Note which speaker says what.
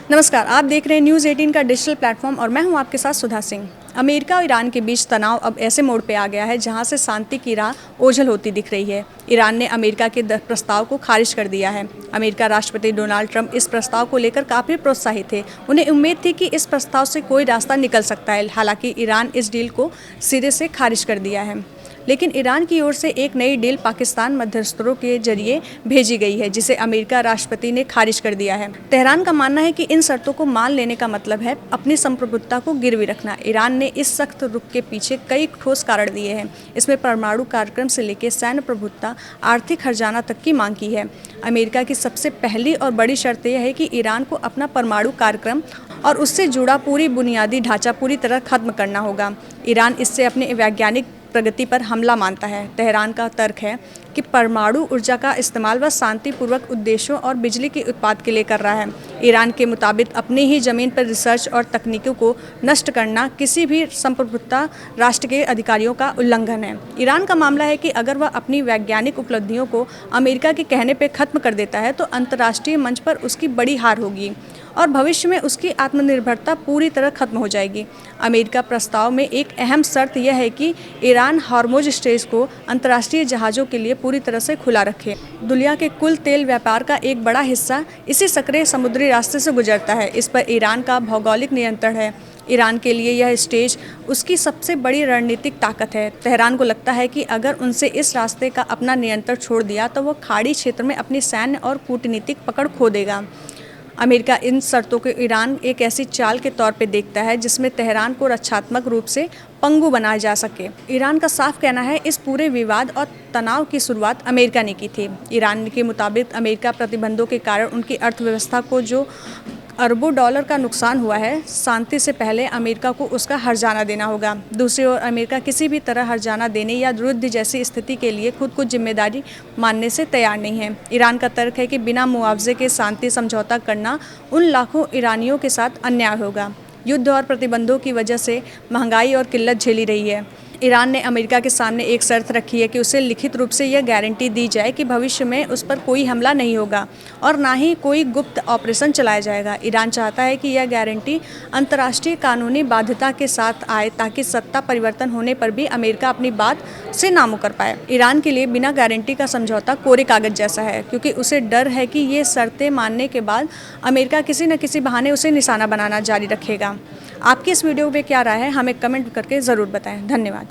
Speaker 1: नमस्कार, आप देख रहे हैं न्यूज़ 18 का डिजिटल प्लेटफॉर्म और मैं हूं आपके साथ सुधा सिंह। अमेरिका और ईरान के बीच तनाव अब ऐसे मोड़ पे आ गया है जहां से शांति की राह ओझल होती दिख रही है। ईरान ने अमेरिका के प्रस्ताव को खारिज कर दिया है। अमेरिका राष्ट्रपति डोनाल्ड ट्रंप इस प्रस्ताव को लेकर काफ़ी प्रोत्साहित थे। उन्हें उम्मीद थी कि इस प्रस्ताव से कोई रास्ता निकल सकता है। हालांकि ईरान इस डील को सिरे से खारिज कर दिया है। लेकिन ईरान की ओर से एक नई डील पाकिस्तान मध्यस्थों के जरिए भेजी गई है, जिसे अमेरिका राष्ट्रपति ने खारिज कर दिया है। तेहरान का मानना है कि इन शर्तों को मान लेने का मतलब है अपनी संप्रभुता को गिरवी रखना। ईरान ने इस सख्त रुख के पीछे कई ठोस कारण दिए हैं। इसमें परमाणु कार्यक्रम से लेकर सैन्य प्रभुत्व, आर्थिक हर्जाना तक की मांग की है। अमेरिका की सबसे पहली और बड़ी शर्त यह है कि ईरान को अपना परमाणु कार्यक्रम और उससे जुड़ा पूरी बुनियादी ढांचा पूरी तरह खत्म करना होगा। ईरान इससे अपने वैज्ञानिक प्रगति पर हमला मानता है। तेहरान का तर्क है कि परमाणु ऊर्जा का इस्तेमाल वह शांतिपूर्वक उद्देश्यों और बिजली के उत्पाद के लिए कर रहा है। ईरान के मुताबिक अपनी ही जमीन पर रिसर्च और तकनीकों को नष्ट करना किसी भी संप्रभुता राष्ट्र के अधिकारियों का उल्लंघन है। ईरान का मामला है कि अगर वह अपनी वैज्ञानिक उपलब्धियों को अमेरिका के कहने पर खत्म कर देता है तो अंतर्राष्ट्रीय मंच पर उसकी बड़ी हार होगी और भविष्य में उसकी आत्मनिर्भरता पूरी तरह खत्म हो जाएगी। अमेरिका प्रस्ताव में एक अहम शर्त यह है कि ईरान हॉर्मुज स्ट्रेट को अंतर्राष्ट्रीय जहाज़ों के लिए पूरी तरह से खुला रखे। दुनिया के कुल तेल व्यापार का एक बड़ा हिस्सा इसी सक्रिय समुद्री रास्ते से गुजरता है। इस पर ईरान का भौगोलिक नियंत्रण है। ईरान के लिए यह स्टेज उसकी सबसे बड़ी रणनीतिक ताकत है। तेहरान को लगता है कि अगर उनसे इस रास्ते का अपना नियंत्रण छोड़ दिया तो वह खाड़ी क्षेत्र में अपनी सैन्य और कूटनीतिक पकड़ खो देगा। अमेरिका इन शर्तों को ईरान एक ऐसी चाल के तौर पे देखता है जिसमें तेहरान को रक्षात्मक रूप से पंगु बनाया जा सके। ईरान का साफ कहना है इस पूरे विवाद और तनाव की शुरुआत अमेरिका ने की थी। ईरान के मुताबिक अमेरिका प्रतिबंधों के कारण उनकी अर्थव्यवस्था को जो अरबों डॉलर का नुकसान हुआ है, शांति से पहले अमेरिका को उसका हर्जाना देना होगा। दूसरी ओर अमेरिका किसी भी तरह हर्जाना देने या युद्ध जैसी स्थिति के लिए खुद को जिम्मेदारी मानने से तैयार नहीं है। ईरान का तर्क है कि बिना मुआवजे के शांति समझौता करना उन लाखों ईरानियों के साथ अन्याय होगा। युद्ध और प्रतिबंधों की वजह से महंगाई और किल्लत झेली रही है। ईरान ने अमेरिका के सामने एक शर्त रखी है कि उसे लिखित रूप से यह गारंटी दी जाए कि भविष्य में उस पर कोई हमला नहीं होगा और ना ही कोई गुप्त ऑपरेशन चलाया जाएगा। ईरान चाहता है कि यह गारंटी अंतर्राष्ट्रीय कानूनी बाध्यता के साथ आए ताकि सत्ता परिवर्तन होने पर भी अमेरिका अपनी बात से ना मुकर पाए। ईरान के लिए बिना गारंटी का समझौता कोरे कागज जैसा है, क्योंकि उसे डर है कि ये शर्तें मानने के बाद अमेरिका किसी न किसी बहाने उसे निशाना बनाना जारी रखेगा। आपकी इस वीडियो पे क्या राय है, हमें कमेंट करके ज़रूर बताएं। धन्यवाद।